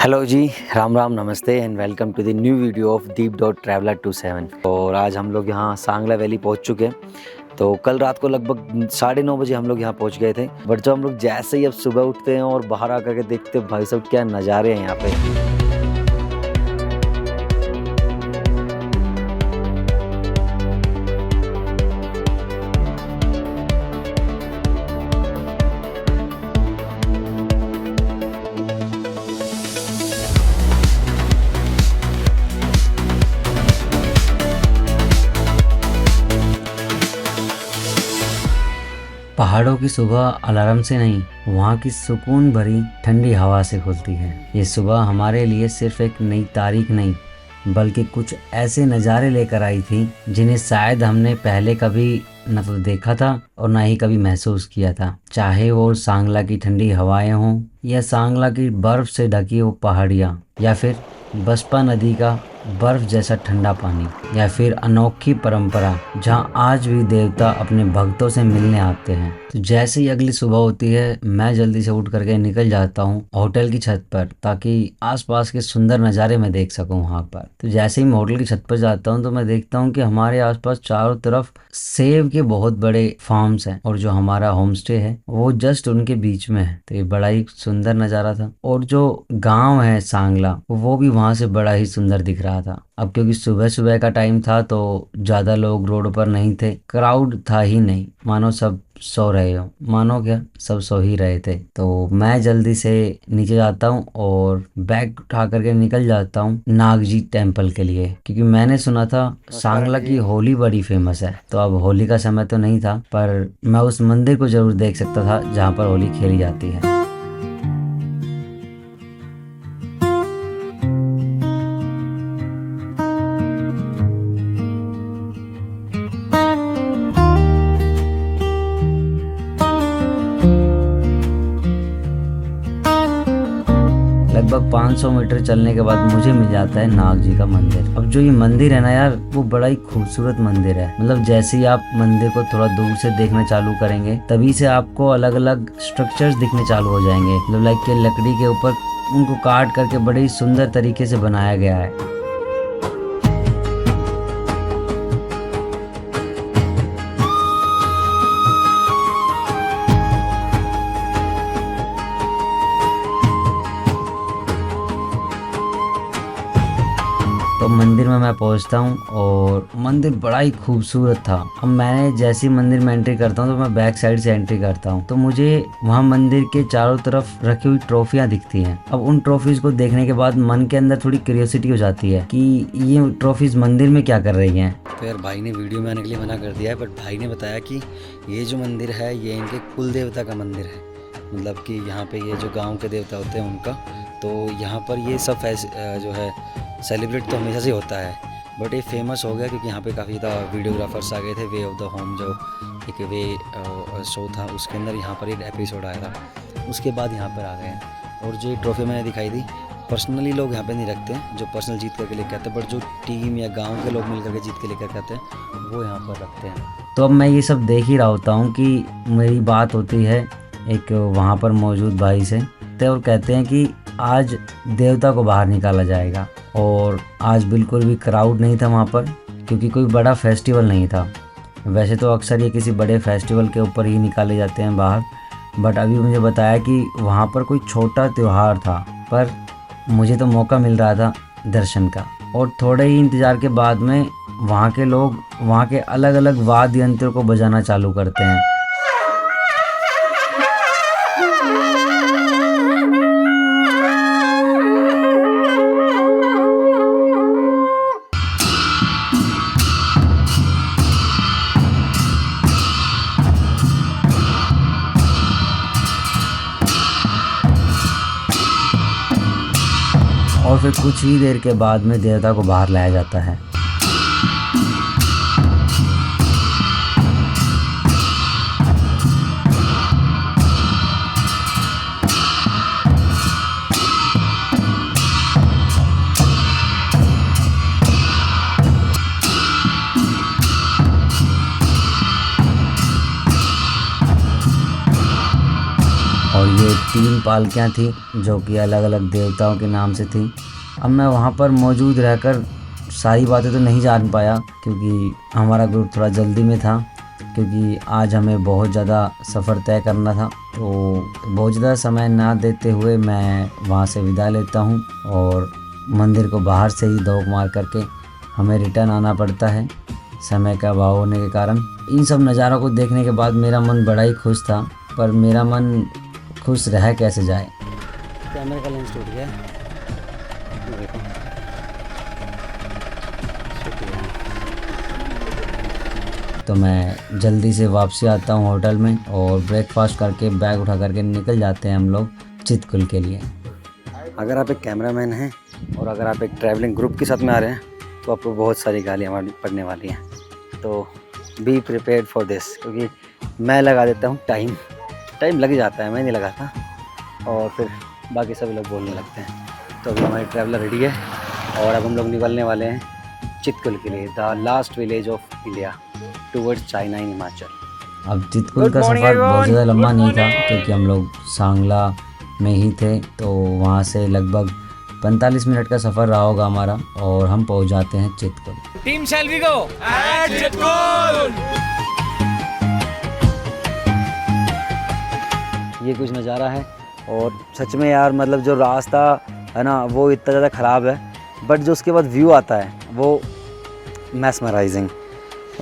Hello जी, राम राम, नमस्ते and welcome to the new video of Deep dot traveller 27। और आज हम लोग यहाँ सांगला वैली पहुँच चुके हैं। तो कल रात को लगभग 9:30 बजे हम लोग यहाँ पहुँच गए थे। बट जब हम लोग जैसे ही अब सुबह उठते हैं और बाहर आकर के देखते हैं, भाई साहब क्या नज़ारे हैं यहाँ पे। पहाड़ों की सुबह अलार्म से नहीं, वहाँ की सुकून भरी ठंडी हवा से खुलती है। ये सुबह हमारे लिए सिर्फ एक नई तारीख नहीं, बल्कि कुछ ऐसे नज़ारे लेकर आई थी जिन्हें शायद हमने पहले कभी न तो देखा था और ना ही कभी महसूस किया था। चाहे वो सांगला की ठंडी हवाएं हों, या सांगला की बर्फ से ढकी वो पहाड़ियाँ, या फिर बसपा नदी का बर्फ जैसा ठंडा पानी, या फिर अनोखी परंपरा जहाँ आज भी देवता अपने भक्तों से मिलने आते हैं। तो जैसे ही अगली सुबह होती है, मैं जल्दी से उठ करके निकल जाता हूँ होटल की छत पर, ताकि आसपास के सुंदर नज़ारे मैं देख सकूँ वहाँ पर। तो जैसे ही मैं होटल की छत पर जाता हूँ तो मैं देखता हूँ कि हमारे आसपास चारों तरफ सेब के बहुत बड़े फार्म्स हैं, और जो हमारा होम स्टे है वो जस्ट उनके बीच में है। तो ये बड़ा ही सुंदर नज़ारा था। और जो गाँव है सांगला, वो भी वहाँ से बड़ा ही सुंदर दिख रहा था। अब क्योंकि सुबह सुबह का टाइम था तो ज़्यादा लोग रोड पर नहीं थे, क्राउड था ही नहीं, मानो सब सो रहे हो। मानो क्या, सब सो ही रहे थे। तो मैं जल्दी से नीचे जाता हूँ और बैग उठा करके निकल जाता हूँ नागजी टेम्पल के लिए, क्योंकि मैंने सुना था सांगला की होली बड़ी फेमस है। तो अब होली का समय तो नहीं था, पर मैं उस मंदिर को जरूर देख सकता था जहाँ पर होली खेली जाती है। लगभग 500 मीटर चलने के बाद मुझे मिल जाता है नाग जी का मंदिर। अब जो ये मंदिर है ना यार, वो बड़ा ही खूबसूरत मंदिर है। मतलब जैसे ही आप मंदिर को थोड़ा दूर से देखना चालू करेंगे, तभी से आपको अलग अलग स्ट्रक्चर्स दिखने चालू हो जाएंगे। मतलब लाइक के लकड़ी के ऊपर उनको काट करके बड़े ही सुंदर तरीके से बनाया गया है। तो मंदिर में मैं पहुंचता हूं और मंदिर बड़ा ही खूबसूरत था। अब मैंने जैसे ही मंदिर में एंट्री करता हूं तो मैं बैक साइड से एंट्री करता हूं, तो मुझे वहां मंदिर के चारों तरफ रखी हुई ट्रॉफियां दिखती हैं। अब उन ट्रॉफीज को देखने के बाद मन के अंदर थोड़ी क्यूरियोसिटी हो जाती है कि ये ट्रॉफीज मंदिर में क्या कर रही हैं। तो यार भाई ने वीडियो में आने के लिए मना कर दिया है, बट भाई ने बताया कि ये जो मंदिर है ये इनके कुल देवता का मंदिर है। मतलब कि यहाँ पे ये जो गाँव के देवता होते हैं उनका, तो यहाँ पर ये सब जो है सेलिब्रेट तो हमेशा से होता है। बट ये फेमस हो गया क्योंकि यहाँ पे काफ़ी ज़्यादा वीडियोग्राफर्स आ गए थे। वे ऑफ द होम जो एक वे शो था, उसके अंदर यहाँ पर एक एपिसोड आया था, उसके बाद यहाँ पर आ गए हैं। और जो ट्रॉफी मैंने दिखाई थी, पर्सनली लोग यहाँ पे नहीं रखते हैं, जो पर्सनल जीत करके लेके आते हैं, बट जो टीम या गांव के लोग मिल करके जीत के लेकर आते हैं वो यहाँ पर रखते हैं। तो अब मैं ये सब देख ही रहा होता हूँ कि मेरी बात होती है एक वहाँ पर मौजूद भाई से, और कहते हैं कि आज देवता को बाहर निकाला जाएगा। और आज बिल्कुल भी क्राउड नहीं था वहाँ पर, क्योंकि कोई बड़ा फेस्टिवल नहीं था। वैसे तो अक्सर ये किसी बड़े फेस्टिवल के ऊपर ही निकाले जाते हैं बाहर, बट अभी मुझे बताया कि वहाँ पर कोई छोटा त्यौहार था। पर मुझे तो मौका मिल रहा था दर्शन का, और थोड़े ही इंतज़ार के बाद में वहाँ के लोग वहाँ के अलग अलग वाद्य यंत्रों को बजाना चालू करते हैं। और फिर कुछ ही देर के बाद में देवता को बाहर लाया जाता है। और ये 3 पालकियाँ थी जो कि अलग अलग देवताओं के नाम से थी। अब मैं वहाँ पर मौजूद रहकर सारी बातें तो नहीं जान पाया क्योंकि हमारा ग्रुप थोड़ा जल्दी में था, क्योंकि आज हमें बहुत ज़्यादा सफ़र तय करना था। तो बहुत ज़्यादा समय ना देते हुए मैं वहाँ से विदा लेता हूँ और मंदिर को बाहर से ही दौड़ मार करके हमें रिटर्न आना पड़ता है समय का अभाव होने के कारण। इन सब नज़ारों को देखने के बाद मेरा मन बड़ा ही खुश था, पर मेरा मन खुश रह कैसे जाए। कैमरे का लेंस टूट गया, देखो। तो मैं जल्दी से वापसी आता हूँ होटल में और ब्रेकफास्ट करके बैग उठा करके निकल जाते हैं हम लोग चितकुल के लिए। अगर आप एक कैमरामैन हैं और अगर आप एक ट्रैवलिंग ग्रुप के साथ में आ रहे हैं तो आपको बहुत सारी गालियाँ पड़ने वाली हैं, तो बी प्रिपेयर्ड फॉर दिस। क्योंकि मैं लगा देता हूँ टाइम लग जाता है, मैं नहीं लगाता, और फिर बाकी सभी लोग बोलने लगते हैं। तो अभी हमारी ट्रैवलर रेडी है और अब हम लोग निकलने वाले हैं चितकुल के लिए, the last village of India towards China in Himachal. अब चितकुल का सफ़र बहुत ज़्यादा लंबा नहीं था क्योंकि हम लोग सांगला में ही थे, तो वहाँ से लगभग 45 मिनट का सफ़र रहा होगा हमारा और हम पहुँच जाते हैं Chitkul. Team shall we go at Chitkul. ये कुछ नज़ारा है और सच में यार, मतलब जो रास्ता है ना वो इतना ज़्यादा ख़राब है, बट जो उसके बाद व्यू आता है वो मैस्मराइजिंग।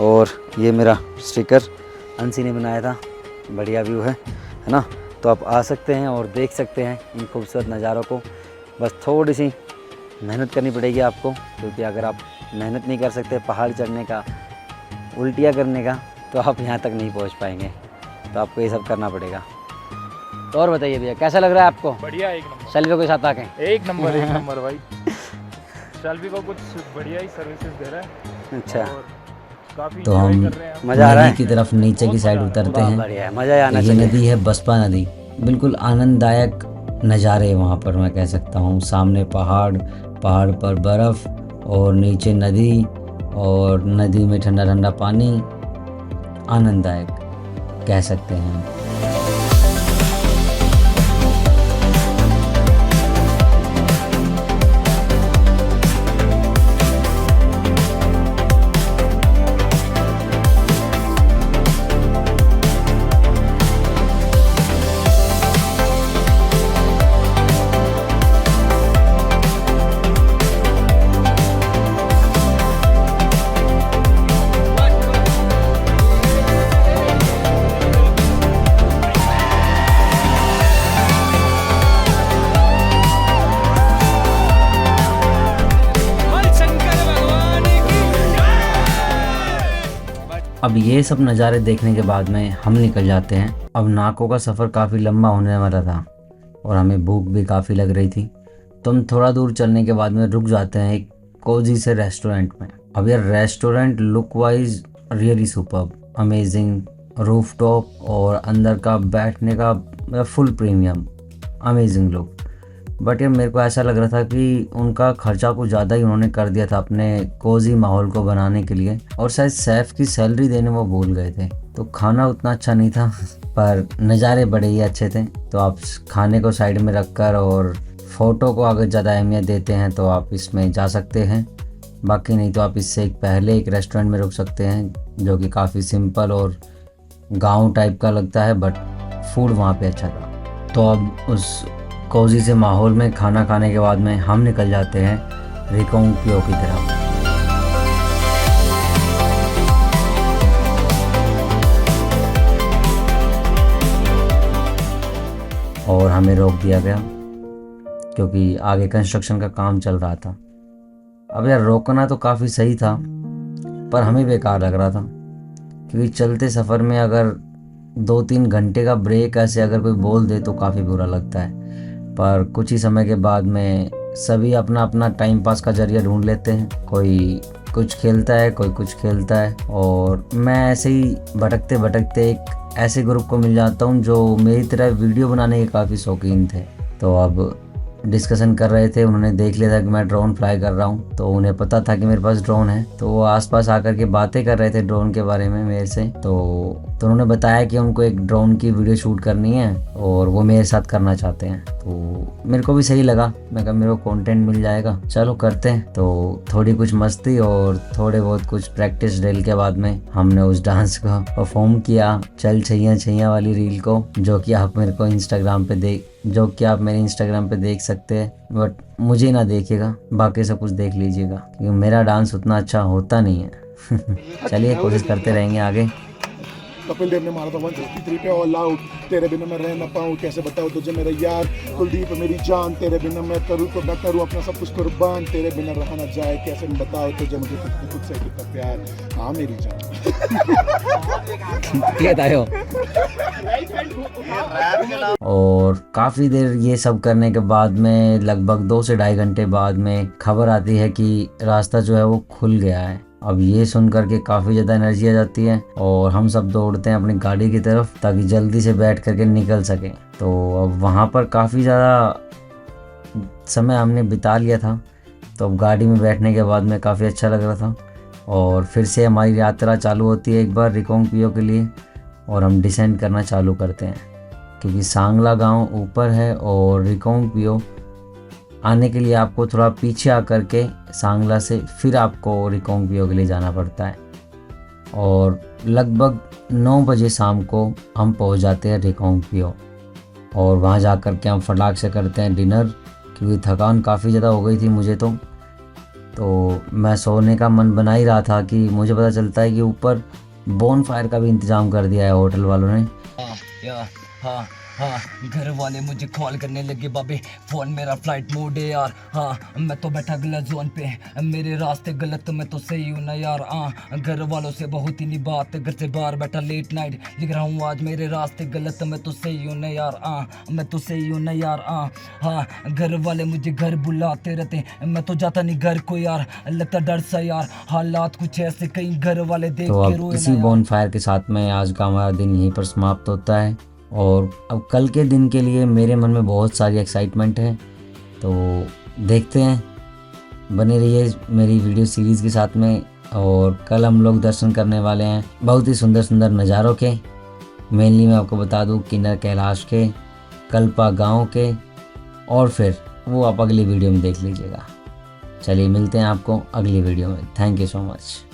और ये मेरा स्टिकर अंशी ने बनाया था, बढ़िया व्यू है ना। तो आप आ सकते हैं और देख सकते हैं इन खूबसूरत नज़ारों को। बस थोड़ी सी मेहनत करनी पड़ेगी आपको, क्योंकि अगर आप मेहनत नहीं कर सकते पहाड़ चढ़ने का, उल्टियाँ करने का, तो आप यहाँ तक नहीं पहुँच पाएंगे। तो आपको ये सब करना पड़ेगा। तो और बताइए भैया, कैसा लग रहा है आपको? बढ़िया, एक नंबर। सेल्फी के साथ आके एक नंबर भाई। सेल्फी को कुछ बढ़िया ही सर्विसेज दे रहा है। अच्छा, और काफी तो हम enjoy कर रहे हैं। मज़ा आ रहा नदी है? की तरफ नीचे की साइड उतरते हैं। बढ़िया है, मज़ा आना ये चाहिए। नदी है बसपा नदी, बिल्कुल आनंददायक नज़ारे वहाँ पर मैं कह सकता हूँ। सामने पहाड़ पर बर्फ़ और नीचे नदी, और नदी में ठंडा ठंडा पानी, आनंददायक कह सकते हैं। अब ये सब नज़ारे देखने के बाद में हम निकल जाते हैं। अब नाकों का सफ़र काफ़ी लंबा होने वाला था और हमें भूख भी काफ़ी लग रही थी, तो हम थोड़ा दूर चलने के बाद में रुक जाते हैं एक कोजी से रेस्टोरेंट में। अब ये restaurant look wise really superb, amazing, rooftop और अंदर का बैठने का full premium, amazing look. But यार मेरे को ऐसा लग रहा था कि उनका खर्चा कुछ ज़्यादा ही उन्होंने कर दिया था अपने कोजी माहौल को बनाने के लिए, और शायद शेफ़ की सैलरी देने वो भूल गए थे। तो खाना उतना अच्छा नहीं था पर नज़ारे बड़े ही अच्छे थे। तो आप खाने को साइड में रखकर और फ़ोटो को अगर ज़्यादा अहमियत देते हैं तो आप इसमें जा सकते हैं, बाकी नहीं तो आप इससे पहले एक रेस्टोरेंट में रुक सकते हैं जो कि काफ़ी सिंपल और गाँव टाइप का लगता है, बट फूड वहाँ पे अच्छा था। तो अब उस कोजी से माहौल में खाना खाने के बाद में हम निकल जाते हैं रिकोंग पियो की तरफ। और हमें रोक दिया गया क्योंकि आगे कंस्ट्रक्शन का काम चल रहा था। अब यार रोकना तो काफ़ी सही था पर हमें बेकार लग रहा था, क्योंकि चलते सफ़र में अगर 2-3 घंटे का ब्रेक ऐसे अगर कोई बोल दे तो काफ़ी बुरा लगता है। पर कुछ ही समय के बाद में सभी अपना अपना टाइम पास का जरिया ढूंढ लेते हैं, कोई कुछ खेलता है, कोई कुछ खेलता है, और मैं ऐसे ही भटकते भटकते एक ऐसे ग्रुप को मिल जाता हूँ जो मेरी तरह वीडियो बनाने के काफ़ी शौकीन थे। तो अब डिस्कशन कर रहे थे, उन्होंने देख लिया था कि मैं ड्रोन फ्लाई कर रहा हूँ, तो उन्हें पता था कि मेरे पास ड्रोन है, तो वो आसपास आकर के बातें कर रहे थे ड्रोन के बारे में मेरे से। तो उन्होंने बताया कि उनको एक ड्रोन की वीडियो शूट करनी है और वो मेरे साथ करना चाहते हैं। तो मेरे को भी सही लगा, मैं कहा मेरे को कंटेंट मिल जाएगा, चलो करते हैं। तो थोड़ी कुछ मस्ती और थोड़े बहुत कुछ प्रैक्टिस ड्रिल के बाद में हमने उस डांस को परफॉर्म किया, चल छैया छैया वाली रील को, जो कि आप मेरे को मेरे इंस्टाग्राम पे देख सकते हैं। बट मुझे ना देखिएगा, बाकी सब कुछ देख लीजिएगा, क्योंकि मेरा डांस उतना अच्छा होता नहीं है। चलिए कोशिश करते रहेंगे आगे। कपिल देव ने मारा था 163 पे ऑल आउट। तेरे बिना मैं रह ना पाऊँ, कैसे बताऊँ तुझे मेरा यार, कुलदीप मेरी जान। तेरे बिना मैं करूँ तो मैं करूँ अपना सब कुछ कुर्बान। तेरे बिना रहा ना जाए, कैसे मैं बताऊँ तुझे मुझे खुद से कितना प्यार। हाँ मेरी जान। और काफ़ी देर ये सब करने के बाद में, लगभग 2 से 2.5 घंटे बाद में खबर आती है कि रास्ता जो है वो खुल गया है। अब ये सुन करके काफ़ी ज़्यादा एनर्जी आ जाती है और हम सब दौड़ते हैं अपनी गाड़ी की तरफ ताकि जल्दी से बैठ करके निकल सकें। तो अब वहाँ पर काफ़ी ज़्यादा समय हमने बिता लिया था, तो अब गाड़ी में बैठने के बाद में काफ़ी अच्छा लग रहा था। और फिर से हमारी यात्रा चालू होती है एक बार रिकोंगपिओ के लिए, और हम डिसेंड करना चालू करते हैं, क्योंकि सांगला गांव ऊपर है और रिकोंगपिओ आने के लिए आपको थोड़ा पीछे आकर के सांगला से फिर आपको रिकोंगपिओ के लिए जाना पड़ता है। और लगभग 9 बजे शाम को हम पहुंच जाते हैं रिकोंगपिओ, और वहां जा कर के हम फटाक से करते हैं डिनर, क्योंकि थकान काफ़ी ज़्यादा हो गई थी मुझे। तो मैं सोने का मन बना ही रहा था कि मुझे पता चलता है कि ऊपर बोन फायर का भी इंतज़ाम कर दिया है होटल वालों ने। हाँ, घर वाले मुझे कॉल करने लगे, बाबे फ़ोन मेरा फ्लाइट मोड है यार। हाँ, मैं तो बैठा गलत जोन पे, मेरे रास्ते गलत तो मैं तो सही हूँ ना यार। घर वालों से बहुत ही नहीं बात, घर से बाहर बैठा लेट नाइट लिख रहा हूँ आज, मेरे रास्ते गलत तो मैं तो सही हूँ ना यार। मैं तो सही हूँ ना यार। हाँ, घर वाले मुझे घर बुलाते रहते, मैं तो जाता नहीं घर को यार, लगता डर सा यार, हालात कुछ ऐसे कहीं घर वाले देख तो के अब रोए इसी ना यार। बोन फायर के साथ में आज का हमारा दिन यहीं पर समाप्त होता है। और अब कल के दिन के लिए मेरे मन में बहुत सारी एक्साइटमेंट है, तो देखते हैं, बने रहिए मेरी वीडियो सीरीज़ के साथ में। और कल हम लोग दर्शन करने वाले हैं बहुत ही सुंदर सुंदर नज़ारों के। मेनली मैं आपको बता दूं किन्नर कैलाश के, कल्पा गांव के, और फिर वो आप अगली वीडियो में देख लीजिएगा। चलिए मिलते हैं आपको अगली वीडियो में। Thank you so much.